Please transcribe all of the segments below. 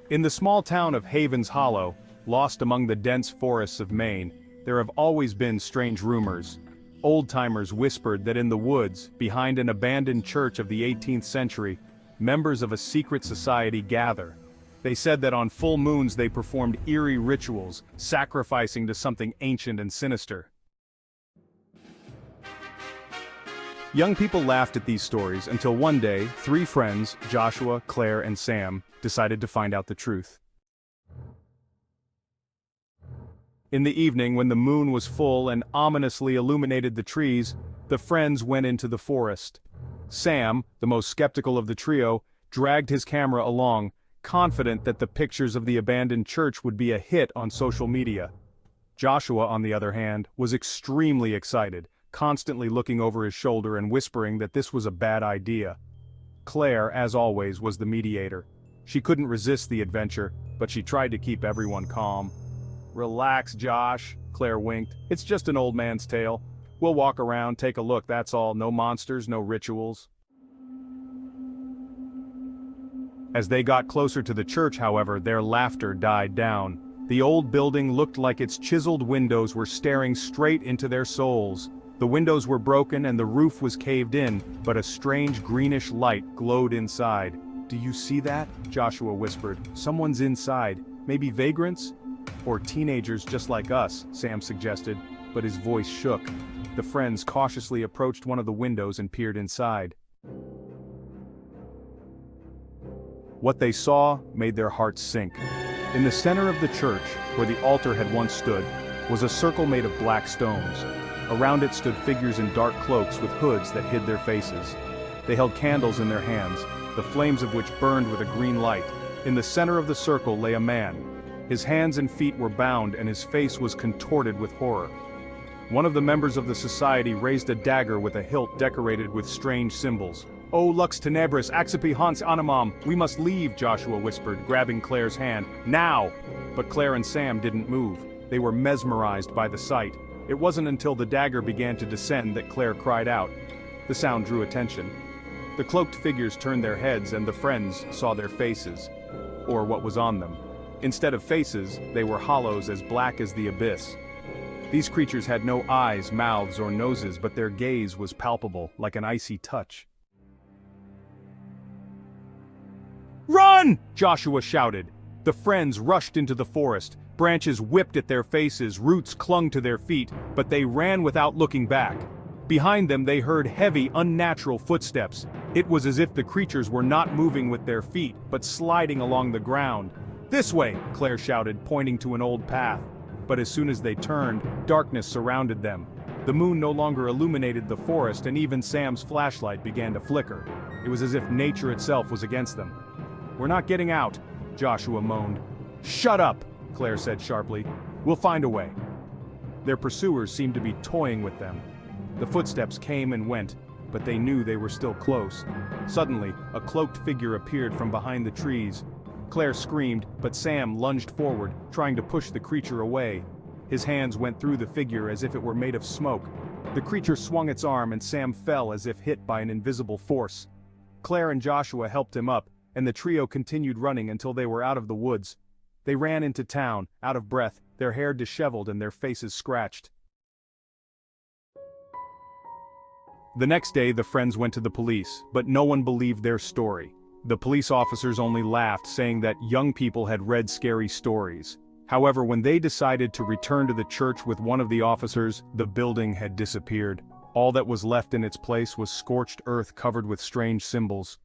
In the small town of Havens Hollow, lost among the dense forests of Maine, there have always been strange rumors. Old-timers whispered that in the woods, behind an abandoned church of the 18th century, members of a secret society gather. They said that on full moons they performed eerie rituals, sacrificing to something ancient and sinister. Young people laughed at these stories until one day, three friends, Joshua, Claire, and Sam, decided to find out the truth. In the evening, when the moon was full and ominously illuminated the trees, the friends went into the forest. Sam, the most skeptical of the trio, dragged his camera along, confident that the pictures of the abandoned church would be a hit on social media. Joshua, on the other hand, was extremely excited, constantly looking over his shoulder and whispering that this was a bad idea. Claire, as always, was the mediator. She couldn't resist the adventure, but she tried to keep everyone calm. "Relax, Josh," Claire winked. "It's just an old man's tale. We'll walk around, take a look, that's all. No monsters, no rituals." As they got closer to the church, however, their laughter died down. The old building looked like its chiseled windows were staring straight into their souls. The windows were broken and the roof was caved in, but a strange greenish light glowed inside. "Do you see that?" Joshua whispered. "Someone's inside. Maybe vagrants? Or teenagers just like us," Sam suggested, but his voice shook. The friends cautiously approached one of the windows and peered inside. What they saw made their hearts sink. In the center of the church, where the altar had once stood, was a circle made of black stones. Around it stood figures in dark cloaks with hoods that hid their faces. They held candles in their hands, the flames of which burned with a green light. In the center of the circle lay a man. His hands and feet were bound and his face was contorted with horror. One of the members of the society raised a dagger with a hilt decorated with strange symbols. "O lux tenebris accipe hans animam, we must leave," Joshua whispered, grabbing Claire's hand. "Now!" But Claire and Sam didn't move. They were mesmerized by the sight. It wasn't until the dagger began to descend that Claire cried out. The sound drew attention. The cloaked figures turned their heads and the friends saw their faces. Or what was on them. Instead of faces, they were hollows as black as the abyss. These creatures had no eyes, mouths, or noses, but their gaze was palpable, like an icy touch. "Run!" Joshua shouted. The friends rushed into the forest. Branches whipped at their faces, roots clung to their feet, but they ran without looking back. Behind them they heard heavy, unnatural footsteps. It was as if the creatures were not moving with their feet, but sliding along the ground. "This way!" Claire shouted, pointing to an old path. But as soon as they turned, darkness surrounded them. The moon no longer illuminated the forest and even Sam's flashlight began to flicker. It was as if nature itself was against them. "We're not getting out," Joshua moaned. "Shut up!" Claire said sharply. "We'll find a way." Their pursuers seemed to be toying with them. The footsteps came and went, but they knew they were still close. Suddenly, a cloaked figure appeared from behind the trees. Claire screamed, but Sam lunged forward, trying to push the creature away. His hands went through the figure as if it were made of smoke. The creature swung its arm and Sam fell as if hit by an invisible force. Claire and Joshua helped him up, and the trio continued running until they were out of the woods. They ran into town, out of breath, their hair disheveled and their faces scratched. The next day the friends went to the police, but no one believed their story. The police officers only laughed, saying that young people had read scary stories. However, when they decided to return to the church with one of the officers, the building had disappeared. All that was left in its place was scorched earth covered with strange symbols.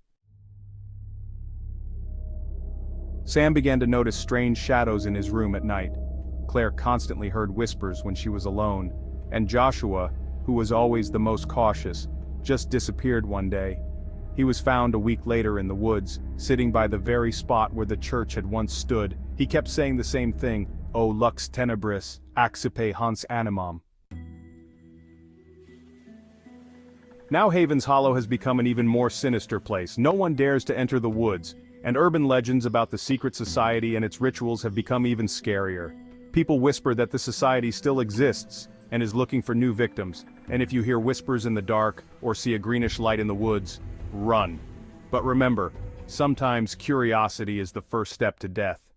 Sam began to notice strange shadows in his room at night. Claire constantly heard whispers when she was alone, and Joshua, who was always the most cautious, just disappeared one day. He was found a week later in the woods, sitting by the very spot where the church had once stood. He kept saying the same thing, "O lux tenebris, accipe hans animam." Now Havens Hollow has become an even more sinister place. No one dares to enter the woods, and urban legends about the secret society and its rituals have become even scarier. People whisper that the society still exists and is looking for new victims, and if you hear whispers in the dark or see a greenish light in the woods, run. But remember, Sometimes curiosity is the first step to death.